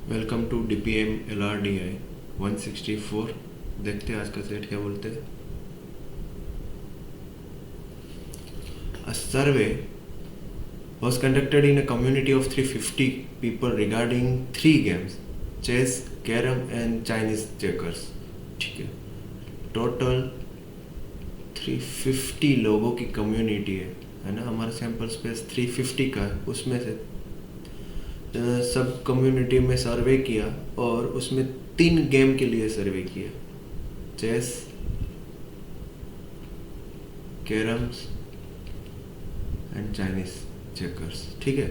Welcome to DPM LRDI 164। देखते हैं आज का सेट क्या बोलते हैं। A survey was conducted in a community of 350 people regarding 3 games: chess, carom and Chinese checkers। ठीक है, टोटल 350 लोगों की कम्युनिटी है ना। हमारा सैंपल स्पेस 350 का है, उसमें से सब कम्युनिटी में सर्वे किया और उसमें 3 गेम के लिए सर्वे किया: chess, carroms and Chinese checkers. ठीक है,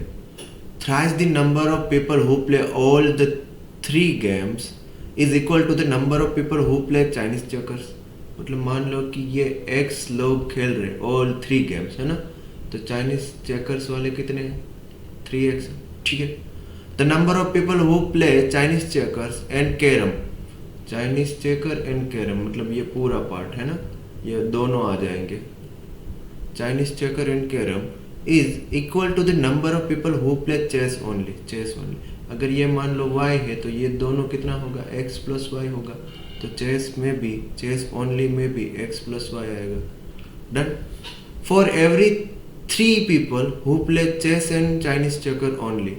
thrice the number of people who play all the 3 games is equal to the number of people who play Chinese checkers. मतलब मान लो कि ये x लोग खेल रहे ऑल 3 गेम्स है ना, तो चाइनीज चेकर्स वाले कितने हैं? 3x। ठीक है, the number of people who play Chinese checkers and carrom, Chinese checker and carrom मतलब ये पूरा पार्ट है ना, ये दोनों आ जाएंगे। Chinese checker and carrom is equal to the number of people who play chess only, chess only. अगर ये मान लो y है तो ये दोनों कितना होगा? x प्लस वाई होगा। तो चेस में भी, चेस ओनली में भी x प्लस वाई आएगा। Done. For every 3 people who play chess and Chinese checker only,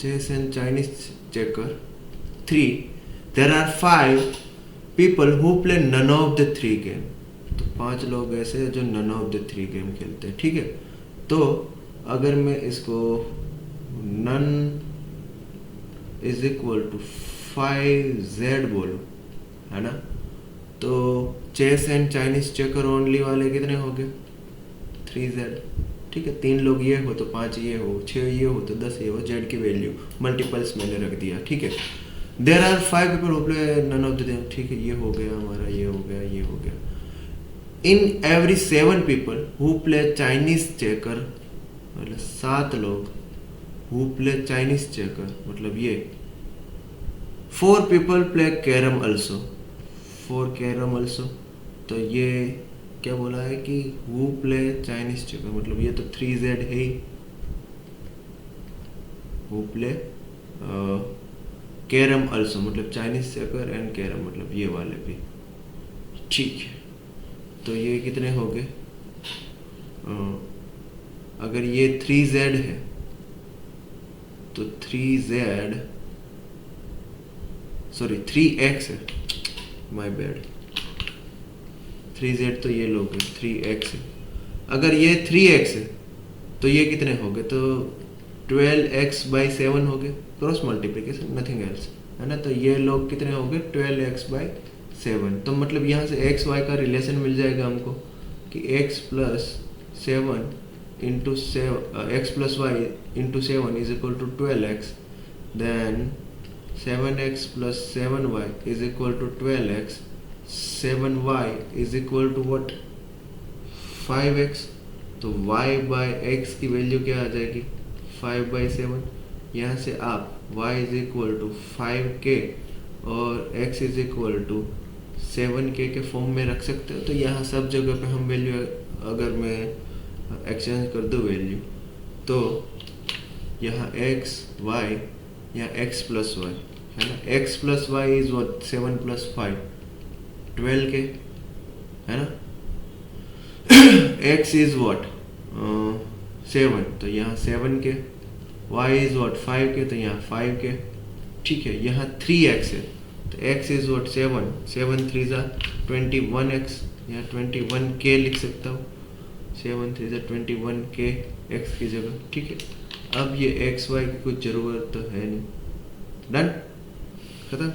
chess and Chinese checker 3, there are 5 people who play none of the 3 game। तो 5 लोग ऐसे हैं जो none of the 3 गेम खेलते हैं। ठीक है, तो अगर मैं इसको none is equal to 5z बोलूं है ना, तो chess and Chinese checker only वाले कितने हो गए? 3z। ठीक है, 3 लोग ये हो तो 5 ये हो, 6 ये हो तो 10 ये हो, z की वैल्यू मल्टीपल्स मैंने रख दिया। ठीक है, there are 5 people who play none of the. ठीक है, ये हो गया हमारा, ये हो गया, ये हो गया। In every 7 people who play Chinese checker, मतलब 7 लोग हु प्ले चाइनीज चेकर, मतलब ये 4 people play carrom also, 4 carrom also. तो ये क्या बोला है कि हु प्ले चाइनीज चेकर, मतलब ये तो 3z है ही। हु प्ले कैरम अल्सो मतलब चाइनीज चेकर एंड कैरम मतलब ये वाले भी। ठीक है, तो ये कितने हो गए? अगर ये 3z है तो 3x है, माय बैड। 3z तो ये लोग 3x है। अगर ये 3x है तो ये कितने हो गए? तो 12x/7 हो गए, क्रॉस मल्टीप्लिकेशन, नथिंग एल्स है ना। तो ये लोग कितने हो गए? 12x/7। तो मतलब यहाँ से x y का रिलेशन मिल जाएगा हमको कि x plus 7 into x plus y into 7 is equal to 12x, then 7x plus 7y is equal to 12x, 7y is equal to what? 5x। तो y by x की value क्या आ जाएगी? 5/7। यहाँ से आप y is equal to 5k और x is equal to 7k के form में रख सकते हो। तो यहाँ सब जगह पे हम वैल्यू, अगर मैं एक्सचेंज कर दूँ वैल्यू, तो यहाँ x y, यहाँ x प्लस वाई है ना। x plus y is what? 7 प्लस 5 12 के है ना। x is what? 7, तो यहाँ 7 के। y is what? 5 के, तो यहाँ 5 के। ठीक है, यहाँ 3x है तो x इज व्हाट? 7 3 जा 21x, यहाँ 21k लिख सकता हूँ। 7 3 जा 21k x की जगह। ठीक है, अब ये x y की कुछ ज़रूरत तो है नहीं। डन, खत्म।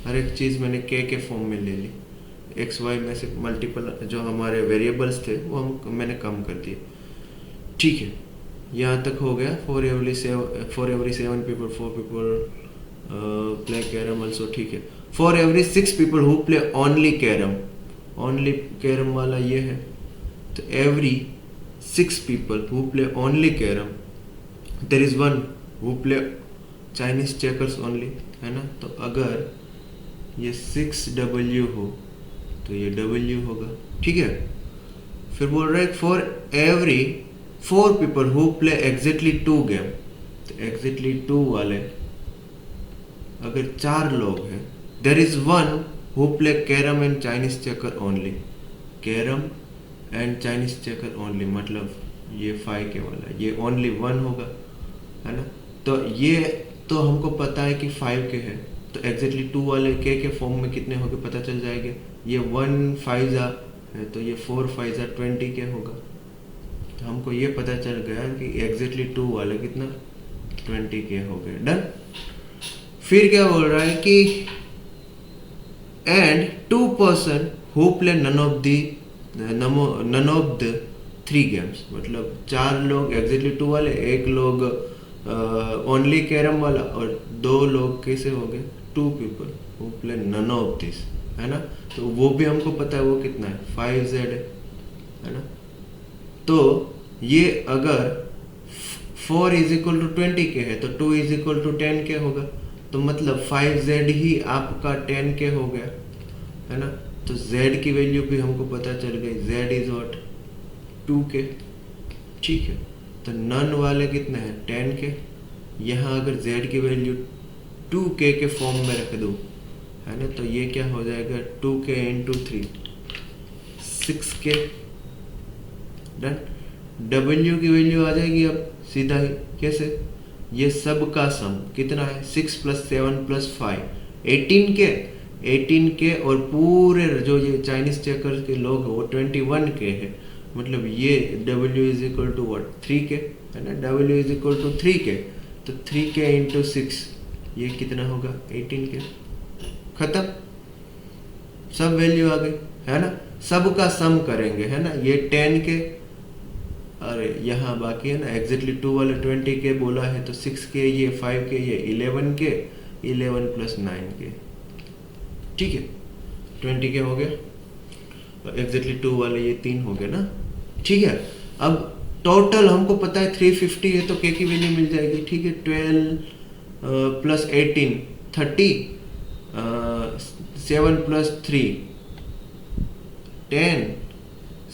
हर एक चीज़ मैंने k के फॉर्म में ले ली। x y में से मल्टीपल जो हमारे वेरिएबल्स थे वो मैंने कम कर दिए। ठीक है, यहाँ तक हो गया। For every 7 people 4 people play carrom also. ठीक है, for every 6 people who play only carrom, only carrom वाला ये है। तो every 6 people who play only carrom, there is 1 who play Chinese checkers only है ना। तो अगर ये 6w हो तो ये w होगा। ठीक है, फिर बोल रहा है for every 4 people who play exactly 2 game, तो एग्जैक्टली 2 वाले अगर 4 लोग हैं, there is one who play carrom and Chinese checker only. Carrom and Chinese checker only मतलब ये 5K वाला, ये ओनली 1 होगा, है ना। तो ये तो हमको पता है कि 5K है, तो एग्जैक्टली 2 वाले के फॉर्म में कितने होंगे पता चल जाएंगे। ये 1 5 है तो ये 4 5 20K होगा। तो हमको ये पता चल गया कि एग्जैक्टली 2 वाले कितना 20K हो गए। डन। फिर क्या बोल रहा है कि and 2 person who play none of the 3 games, मतलब 4 लोग एग्जैक्टली 2 वाले, एक लोग ओनली कैरम वाला, और 2 लोग कैसे हो गए 2 people who play none of this, है ना। तो वो भी हमको पता है वो कितना है 5Z है ना। तो ये अगर 4 इज इक्वल टू 20K है तो 2 इज इक्वल टू 10K होगा, तो मतलब 5Z ही आपका 10K हो गया, है ना। तो Z की वैल्यू भी हमको पता चल गई, Z इज व्हाट 2K। ठीक है, तो नन वाले कितने हैं 10K। यहाँ अगर Z की वैल्यू 2K के फॉर्म में रख दूँ, है ना, तो ये क्या हो जाएगा 2K into 3 6K। Done. W की वैल्यू आ जाएगी अब सीधा ही, कैसे, ये सब का सम कितना है 6 + 7 + 5 18K और पूरे जो ये चाइनीज चेकर के लोग हैं वो 21K है, मतलब ये W is equal to what 3K, है ना। W is equal to 3K, तो 3K इंटू 6 ये कितना होगा 18K। खत्म, सब वैल्यू आ गई, है ना। सब का सम करेंगे, है ना, ये 10K, अरे यहाँ बाकी है ना एग्जैक्टली 2 वाले 20K बोला है, तो 6K, ये 5K, ये 11K, 11 + 9K। ठीक है, 20K हो गया, तो एग्जैक्टली 2 वाले ये 3 हो गए ना। ठीक है, अब टोटल हमको पता है 350 है, तो K की वैल्यू मिल जाएगी। ठीक है, 12 + 18 30, 7 + 3 10,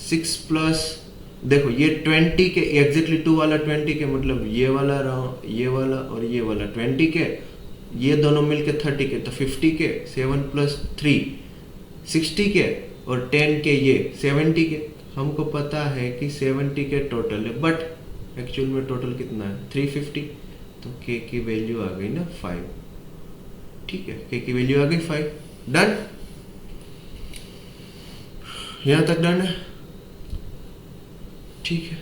6 प्लस, देखो ये 20K एग्जैक्टली 2 वाला 20K, मतलब ये वाला और ये वाला 20K, ये दोनों मिलके 30K, तो 50K, 7 + 3 60K और 10K ये 70K। हमको पता है कि 70K टोटल है, बट एक्चुअल में टोटल कितना है 350, तो K की वैल्यू आ गई ना 5। ठीक है, K की वैल्यू आ गई 5। डन, यहां तक डन है। ठीक है,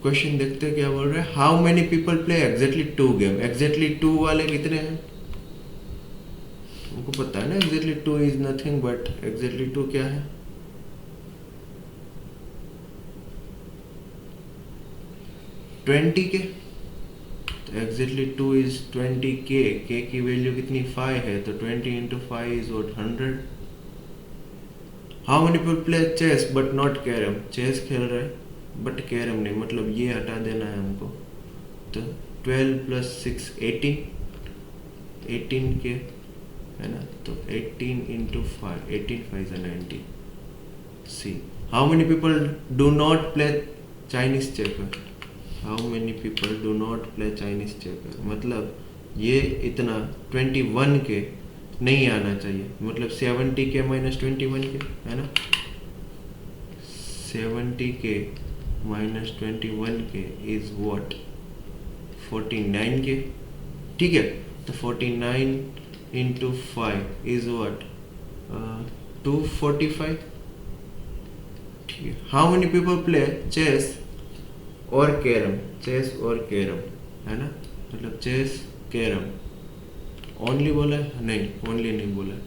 क्वेश्चन देखते हैं क्या बोल रहे हैं। How many people play exactly 2 game. Exactly 2 वाले कितने हैं हमको पता है ना, exactly 2 is nothing but exactly 2 क्या है 20K, तो एग्जैक्टली 2 इज 20K। K की वैल्यू कितनी 5 है, तो 20 into 5 is what 100। How many people play chess but not carrom. Chess खेल रहे हैं बट कैरम नहीं, मतलब ये हटा देना है हमको, तो 12 + 6 18K, है ना। तो 18 into 5, 18 5 = 90। See how many people do not play Chinese checker. How many people do not play Chinese checker, मतलब ये इतना 21K नहीं आना चाहिए, मतलब 70K - 21K, है ना। 70K - 21K is what 49K। ठीक है, तो 49 इंटू 5 इज व्हाट 245। ठीक है, how many people play chess और कैरम। चेस और कैरम, है ना, मतलब चेस कैरम ओनली बोला है, नहीं ओनली नहीं बोला है।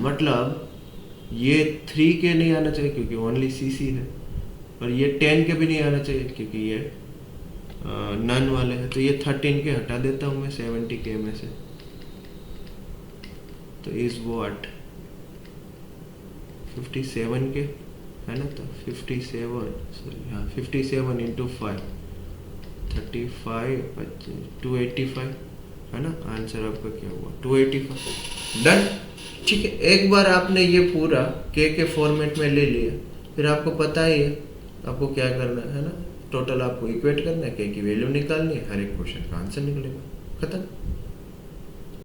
मतलब ये 3K नहीं आना चाहिए क्योंकि ओनली CC है, और ये 10K भी नहीं आना चाहिए क्योंकि ये नन वाले हैं, तो ये 13K हटा देता हूँ मैं 70K में से, तो इज व्हाट 57K, है ना। तो 57 इंटू 5 35 285, है ना। आंसर आपका क्या हुआ 285। डन। ठीक है, एक बार आपने ये पूरा K के फॉर्मेट में ले लिया, फिर आपको पता ही है आपको क्या करना है ना। टोटल आपको इक्वेट करना है, के की वैल्यू निकालनी है, हर एक क्वेश्चन का आंसर निकलेगा, खत्म।